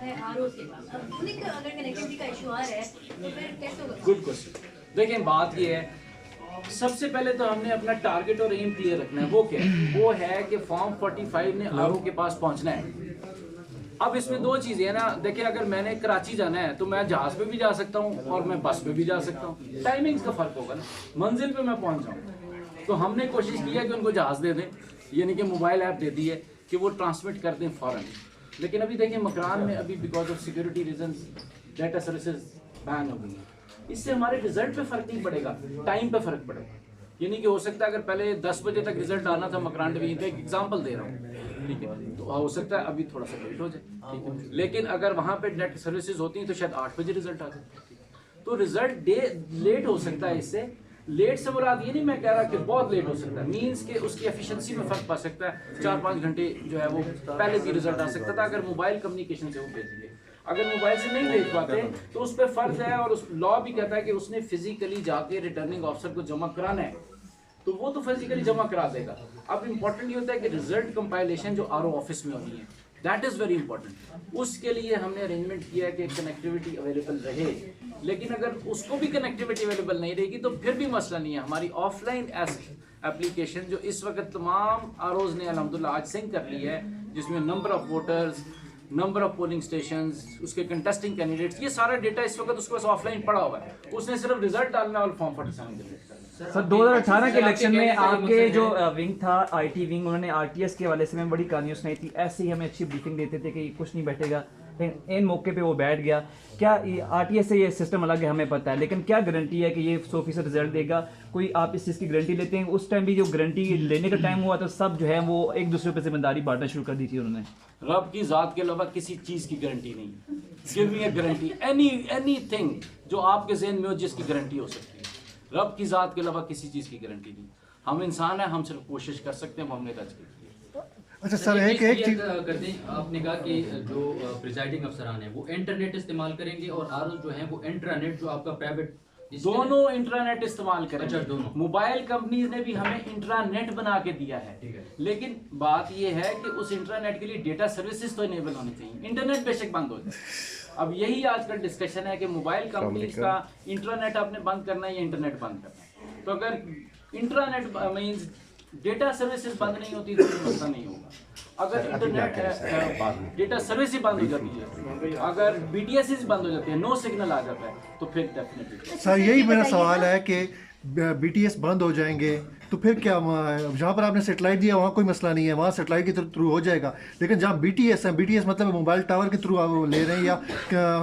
है आरओ से। अब उन्हीं का अगर कनेक्टिविटी का इशू आ रहा है तो फिर कैसे होगा? Good question. देखिए बात ये है, सबसे पहले तो हमने अपना टारगेट और एम क्लियर रखना है। वो क्या है? वो है कि फॉर्म 45 ने आरओ के पास पहुंचना है। अब इसमें दो चीजें है ना, देखिए अगर मैंने कराची जाना है तो मैं जहाज पे भी जा सकता हूँ और मैं बस पे भी जा सकता हूँ, टाइमिंग्स का फर्क होगा ना, मंजिल पे मैं पहुंच जाऊँ। तो हमने कोशिश की है कि उनको जहाज दे दें, यानी कि मोबाइल ऐप दे दी है कि वो ट्रांसमिट कर दें फौरन। लेकिन अभी देखिए मकरान में अभी because of security reasons data services ban हो गई है। इससे हमारे रिजल्ट पे फर्क नहीं पड़ेगा, टाइम पे फर्क पड़ेगा। यानी कि हो सकता है अगर पहले 10 बजे तक रिजल्ट आना था मकरान डिवीजन का, एक एग्जांपल दे रहा हूँ, ठीक है, तो हो सकता है अभी थोड़ा सा लेट हो जाए, ठीक है। लेकिन अगर वहाँ पे नेट सर्विसेज होती हैं तो शायद 8 बजे रिजल्ट आ जाए। तो रिजल्ट लेट हो सकता है। इससे लेट से मुराद ये नहीं मैं कह रहा कि बहुत लेट हो सकता है, मींस के उसकी एफिशिएंसी में फर्क पड़ सकता है। 4-5 घंटे जो है वो पहले भी रिजल्ट आ सकता था अगर मोबाइल कम्युनिकेशन से वो भेजिए। अगर मोबाइल से नहीं भेज पाते तो उस पर फर्ज है, और उस लॉ भी कहता है कि उसने फिजिकली जाके रिटर्निंग ऑफिसर को जमा कराना है, तो वो तो फिजिकली जमा करा देगा। अब इम्पोर्टेंट ये होता है कि रिजल्ट कंपाइलेशन जो आरओ ऑफिस में होनी है, दैट इज़ वेरी इंपॉर्टेंट। उसके लिए हमने अरेंजमेंट किया है कि कनेक्टिविटी अवेलेबल रहे। लेकिन अगर उसको भी कनेक्टिविटी अवेलेबल नहीं रहेगी तो फिर भी मसला नहीं है। हमारी ऑफलाइन एप्लीकेशन जो इस वक्त तमाम आरओज ने अल्हम्दुलिल्लाह आज सिंक कर ली है, जिसमें number of voters, number of polling stations, उसके कंटेस्टिंग कैंडिडेट्स, ये सारा डेटा इस वक्त उसके पास ऑफलाइन पड़ा हुआ है। उसने सिर्फ रिजल्ट डालना और फॉर्म 47 जनरेट करना। सर 2018 के इलेक्शन में आपके जो विंग था आईटी विंग, उन्होंने आरटीएस के हवाले से में बड़ी कहानियां सुनाई थी। ऐसे ही हमें अच्छी ब्रीफिंग देते थे कि कुछ नहीं बैठेगा, लेकिन इन मौके पे वो बैठ गया। क्या आरटीएस से ये सिस्टम अलग है हमें पता है, लेकिन क्या गारंटी है कि ये 100% रिजल्ट देगा? कोई आप इस चीज़ की गारंटी लेते हैं? उस टाइम भी जो गारंटी लेने का टाइम हुआ तो सब जो है वो एक दूसरे पर जिम्मेदारी बांटना शुरू कर दी थी उन्होंने। रब की ज़ात के अलावा किसी चीज़ की गारंटी नहीं। Give me a guarantee, anything जो आपके ज़हन में हो जिसकी गारंटी हो सकती है। रब की ज़ात के अलावा किसी चीज़ की गारंटी नहीं। हम इंसान हैं, हम सिर्फ कोशिश कर सकते हैं, हमने दर्ज की। अच्छा सर, एक चीज करते हैं, आपने कहा कि जो प्रिजाइडिंग अफसरान हैं वो इंटरनेट इस्तेमाल करेंगे और आरओ जो हैं वो इंट्रानेट जो आपका प्राइवेट, दोनों इंट्रानेट इस्तेमाल करें। अच्छा, दोनों। मोबाइल कंपनीज ने भी हमें इंट्रानेट बना के दिया है, ठीक है। लेकिन बात यह है कि उस इंट्रानेट के लिए डेटा सर्विसेज तो इनेबल होनी चाहिए। इंटरनेट बेशक बंद हो जाए। अब यही आजकल डिस्कशन है कि मोबाइल कंपनीज का इंट्रानेट आपने बंद करना है या इंटरनेट बंद करना है। तो अगर इंट्रानेट मींस डेटा सर्विसेज बंद नहीं होती तो मसला नहीं होगा। अगर इंटरनेट डेटा सर्विस ही बंद हो जाती है, अगर बीटीएस बंद हो जाती है, नो सिग्नल आ जाता है, तो फिर डेफिनेटली सर यही मेरा सवाल है कि बीटीएस बंद हो जाएंगे तो फिर क्या? जहाँ पर आपने सेटेलाइट दिया वहाँ कोई मसला नहीं है, वहाँ सेटेलाइट के थ्रू हो जाएगा। लेकिन जहाँ बीटीएस है, बीटीएस मतलब मोबाइल टावर के थ्रू आप ले रहे हैं या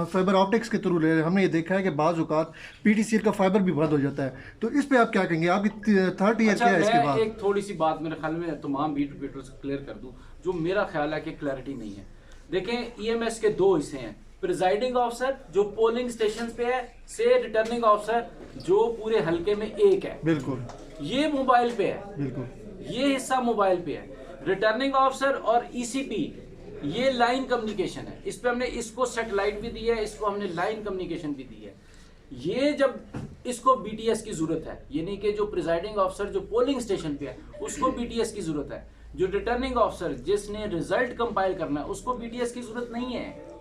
फाइबर ऑप्टिक्स के थ्रू ले रहे हैं, हमने ये देखा है कि बाज़ औक़ात पीटीसीएल का फाइबर भी बंद हो जाता है। तो इस पे आप क्या कहेंगे? आपकी थर्ड ईयर क्या है इसके बाद? एक थोड़ी सी बात मेरे ख्याल में तमाम बीट रिपीटर्स को क्लियर कर दूं, जो मेरा ख्याल है कि क्लैरिटी नहीं है। देखें, ईएमएस के दो हिस्से हैं, प्रिजाइडिंग ऑफिसर जो पोलिंग स्टेशन पे है, से रिटर्निंग ऑफिसर जो पूरे हलके में एक है। बिल्कुल, ये मोबाइल पे है, बिल्कुल, ये हिस्सा मोबाइल पे है। रिटर्निंग ऑफिसर और ईसीपी ये लाइन कम्युनिकेशन है। इस पे हमने इसको सैटेलाइट भी दी है, इसको हमने लाइन कम्युनिकेशन भी दी है। ये जब इसको बीटीएस की जरूरत है, यानी कि जो प्रिजाइडिंग ऑफिसर जो पोलिंग स्टेशन पे है उसको बीटीएस की जरूरत है। जो रिटर्निंग ऑफिसर जिसने रिजल्ट कंपाइल करना है उसको बीटीएस की जरूरत नहीं है।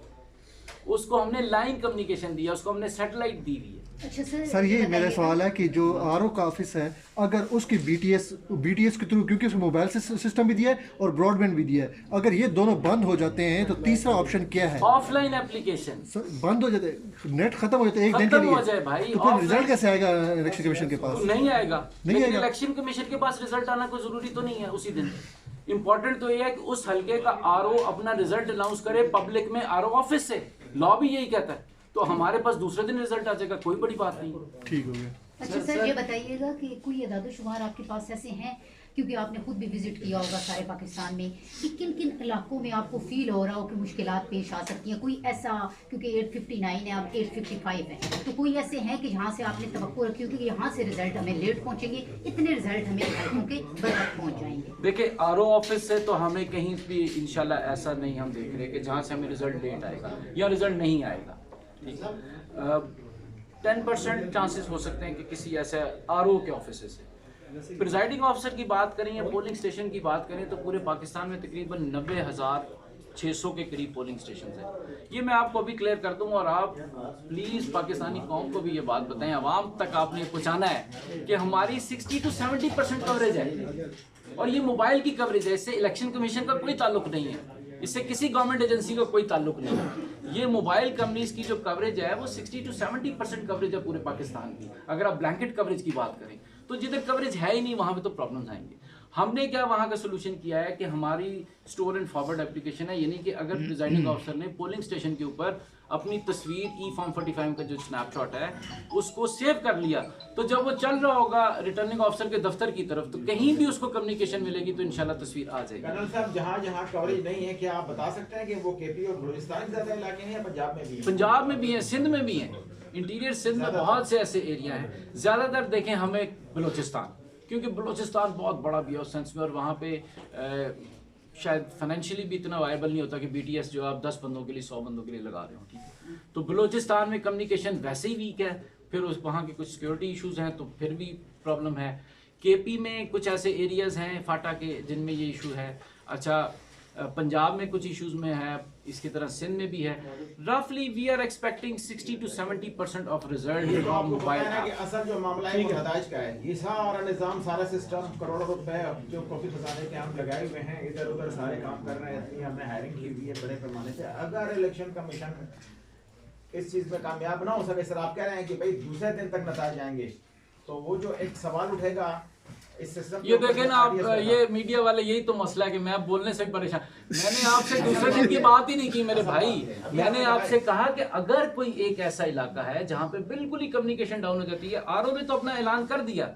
उसको हमने लाइन कम्युनिकेशन दिया, उसको हमने सैटेलाइट दी हुई है। अच्छा सर ये मेरा सवाल है कि जो आरओ का ऑफिस है, अगर उसकी बीटीएस के थ्रू, क्योंकि उसको मोबाइल सिस्टम भी दिया है और ब्रॉडबैंड भी दिया है, अगर ये दोनों बंद हो जाते हैं तो तीसरा ऑप्शन क्या है? ऑफलाइन एप्लीकेशन बंद हो जाते, नेट खत्म हो जाता है एक दिन के लिए, हो जाए भाई, तो फिर रिजल्ट कैसे आएगा इलेक्शन कमीशन के पास? नहीं आएगा। नहीं आएगा। इलेक्शन कमीशन के पास रिजल्ट आना कोई जरूरी तो नहीं है उसी दिन। इंपॉर्टेंट तो ये है कि उस हलके का आरओ अपना रिजल्ट अनाउंस करे पब्लिक में आरओ ऑफिस से। लॉ भी यही कहता है, तो हमारे पास दूसरे दिन रिजल्ट आ जाएगा, कोई बड़ी बात नहीं। ठीक हो गया। अच्छा सर, ये बताइएगा कि कोई इदाद-ओ-शुमार आपके पास ऐसे हैं, क्योंकि आपने खुद भी विजिट किया होगा सारे पाकिस्तान में, कि किन किन इलाकों में आपको फील हो रहा हो कि मुश्किलात पेश आ सकती हैं? कोई ऐसा, क्योंकि 859 है, अब 855 है, तो कोई ऐसे हैं कि जहाँ से आपने तवक्को रखी हो कि यहाँ से रिजल्ट हमें लेट पहुँचेंगे, इतने रिजल्ट हमें हल्कों के बरवक्त पहुँच जाएंगे? देखिए, आरओ ऑफिस से तो हमें कहीं भी इंशाल्लाह ऐसा नहीं हम देख रहे कि जहाँ से हमें रिजल्ट लेट आएगा या रिजल्ट नहीं आएगा। ठीक है, 10% चांसेस हो सकते हैं कि किसी ऐसे आरओ के ऑफिस से। प्रिजाइडिंग ऑफिसर की बात करें या पोलिंग स्टेशन की बात करें तो पूरे पाकिस्तान में तकरीबन 90,000 600 के करीब पोलिंग स्टेशन है। ये मैं आपको अभी क्लियर कर दूंगा और आप प्लीज़ पाकिस्तानी कौम को भी ये बात बताएं, आवाम तक आपने पहुंचाना है कि हमारी 60 to 70% कवरेज है और ये मोबाइल की कवरेज है। इससे इलेक्शन कमीशन का कोई ताल्लुक नहीं है, इससे किसी गवर्नमेंट एजेंसी का कोई ताल्लुक नहीं है। ये मोबाइल कंपनीज की जो कवरेज है वो 60 to 70% कवरेज है पूरे पाकिस्तान की। अगर आप ब्लैंकेट कवरेज की बात करें तो जिधर कवरेज है ही नहीं वहां पे तो प्रॉब्लम्स आएंगे। हमने क्या वहां का सोल्यूशन किया है कि हमारी स्टोर एंड फॉरवर्ड एप्लीकेशन है, यानी कि अगर प्रिजाइडिंग ऑफिसर ने पोलिंग स्टेशन के ऊपर अपनी तस्वीर ई फॉर्म 45 का जो स्नैपशॉट है उसको सेव कर लिया, तो जब वो चल रहा होगा रिटर्निंग ऑफिसर के दफ्तर की तरफ तो कहीं भी उसको कम्युनिकेशन मिलेगी तो इंशाल्लाह तस्वीर आ जाएगी। कर्नल साहब, जहाँ जहाँ कवरेज नहीं है, क्या आप बता सकते हैं कि वो केपी और बलूचिस्तान के ज्यादा इलाके हैं या पंजाब में भी है? पंजाब में भी है, सिंध में भी है, इंटीरियर सिंध में बहुत से ऐसे एरिया हैं। ज़्यादातर देखें हमें बलूचिस्तान, क्योंकि बलूचिस्तान बहुत बड़ा भी है उस सेंस में और वहाँ पे शायद फाइनेंशियली भी इतना वायबल नहीं होता कि बीटीएस जो आप 10 बंदों के लिए 100 बंदों के लिए लगा रहे हो, ठीक है। तो बलूचिस्तान में कम्युनिकेशन वैसे ही वीक है, फिर उस वहाँ के कुछ सिक्योरिटी इश्यूज हैं तो फिर भी प्रॉब्लम है। केपी में कुछ ऐसे एरियाज़ हैं फाटा के जिनमें ये इशू है। अच्छा, पंजाब में कुछ इश्यूज में है, इसकी तरह सिंध में भी है। रफली we are expecting 60 to 70% of result ये तो फ्रॉम आपको पता मोबाइल है ना कि असल जो मामला है वो नताइज का है। ये सारा निज़ाम, सारा सिस्टम, करोड़ों रुपए जो कॉफी खजाने के हम लगाए हुए हैं, इधर उधर सारे काम कर रहे हैं, इतनी हमने हायरिंग की हुई है बड़े पैमाने से। अगर इलेक्शन कमीशन इस चीज में कामयाब ना हो सके, सर आप कह रहे हैं कि भाई दूसरे दिन तक नताइज आएंगे, तो वो जो एक सवाल उठेगा इस सिस्टम ये देखें ना आप, ये मीडिया वाले यही तो मसला है कि मैं बोलने से परेशान। मैंने आपसे दूसरे दिन की बात ही नहीं की मेरे भाई। मैंने आपसे कहा कि अगर कोई एक ऐसा इलाका है जहां पे बिल्कुल ही कम्युनिकेशन डाउन हो जाती है, आरओ ने तो अपना ऐलान कर दिया,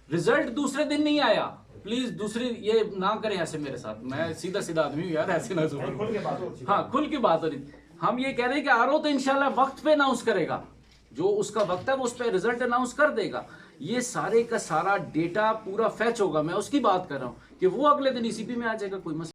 रिजल्ट दूसरे दिन नहीं आया। प्लीज दूसरी ये ना करें ऐसे मेरे साथ, मैं सीधा सीधा आदमी हूँ यार, ऐसे ना सुनो। खुल के बात हो रही है। हाँ, खुल की बात हो रही। हम ये कह रहे हैं कि आरओ तो इंशाल्लाह वक्त पे अनाउंस करेगा, जो उसका वक्त है वो उस पर रिजल्ट अनाउंस कर देगा। ये सारे का सारा डेटा पूरा फैच होगा, मैं उसकी बात कर रहा हूँ कि वो अगले दिन ईसीपी में आ जाएगा, कोई मसला